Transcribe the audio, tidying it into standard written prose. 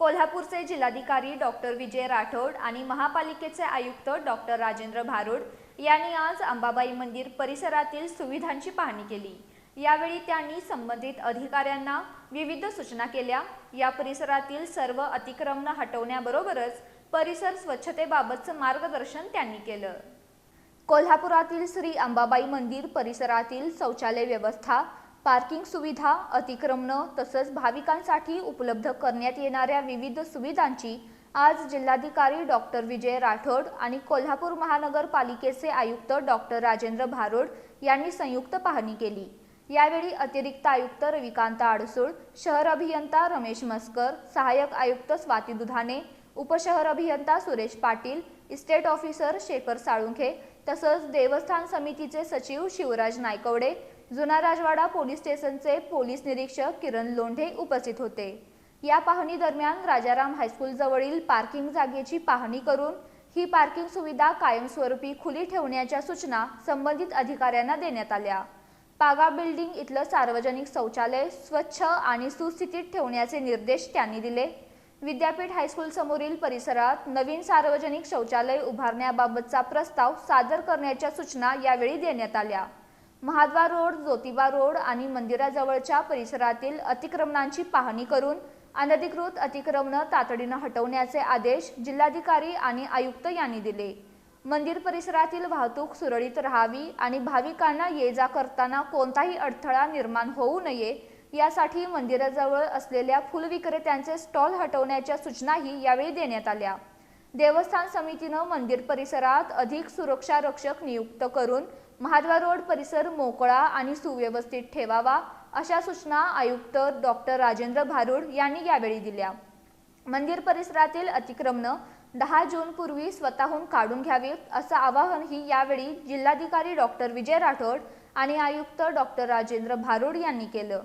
कोल्हापूरचे जिल्हाधिकारी डॉक्टर विजय राठोड आणि महापालिकेचे आयुक्त डॉक्टर राजेंद्र भारुड यांनी आज अंबाबाई मंदिर परिसरातील सुविधांची पाहणी केली। यावेळी त्यांनी संबंधित अधिकाऱ्यांना विविध सूचना केल्या। या परिसरातील सर्व अतिक्रमण हटवण्याबरोबरच परिसर स्वच्छतेबाबतचं मार्गदर्शन त्यांनी केलं। कोल्हापुरातील श्री अंबाबाई मंदिर परिसरातील शौचालय व्यवस्था, पार्किंग सुविधा, अतिक्रमण तसंच भाविकांसाठी उपलब्ध करण्यात येणाऱ्या विविध सुविधांची आज जिल्हाधिकारी डॉक्टर विजय राठोड आणि कोल्हापूर महानगरपालिकेचे आयुक्त डॉक्टर राजेंद्र भारुड यांनी संयुक्त पाहणी केली। यावेळी अतिरिक्त आयुक्त रविकांत अडसूळ, शहर अभियंता रमेश मस्कर, सहाय्यक आयुक्त स्वाती दुधाने, उपशहर अभियंता सुरेश पाटील, इस्टेट ऑफिसर शेखर साळुंखे तसंच देवस्थान समितीचे सचिव शिवराज नायकवडे, जुना राजवाडा पोलीस स्टेशनचे पोलीस निरीक्षक किरण लोंढे उपस्थित होते। या पाहणी दरम्यान राजाराम हायस्कूल जवळील पार्किंग जागेची पाहणी करून ही पार्किंग सुविधा कायमस्वरूपी खुली ठेवण्याच्या सूचना संबंधित अधिकाऱ्यांना देण्यात आल्या। पागा बिल्डिंग इथलं सार्वजनिक शौचालय स्वच्छ आणि सुस्थितीत ठेवण्याचे निर्देश त्यांनी दिले। विद्यापीठ हायस्कूल समोरील परिसरात नवीन सार्वजनिक शौचालय उभारण्याबाबतचा प्रस्ताव सादर करण्याच्या सूचना यावेळी देण्यात आल्या। महाद्वार रोड, ज्योतिबा रोड आणि मंदिराजवळच्या परिसरातील अतिक्रमणांची पाहणी करून अनधिकृत अतिक्रमण तातडीने हटवण्याचे आदेश जिल्हाधिकारी आणि आयुक्त यांनी दिले। मंदिर परिसरातील वाहतूक सुरळीत राहावी आणि भाविकांना ये-जा करताना कोणताही अडथळा निर्माण होऊ नये यासाठी मंदिराजवळ असलेल्या फुल विक्रेत्यांचे स्टॉल हटवण्याच्या सूचनाही यावेळी देण्यात आल्या। देवस्थान समितीने मंदिर परिसरात अधिक सुरक्षा रक्षक नियुक्त करून महाद्वार रोड परिसर मोकळा आणि सुव्यवस्थित ठेवावा अशा सूचना आयुक्त डॉक्टर राजेंद्र भारुड यांनी यावेळी दिल्या। मंदिर परिसरातील अतिक्रमण 10 जून पूर्वी स्वतःहून काढून घ्यावीत असं आवाहनही यावेळी जिल्हाधिकारी डॉक्टर विजय राठोड आणि आयुक्त डॉक्टर राजेंद्र भारुड यांनी केलं।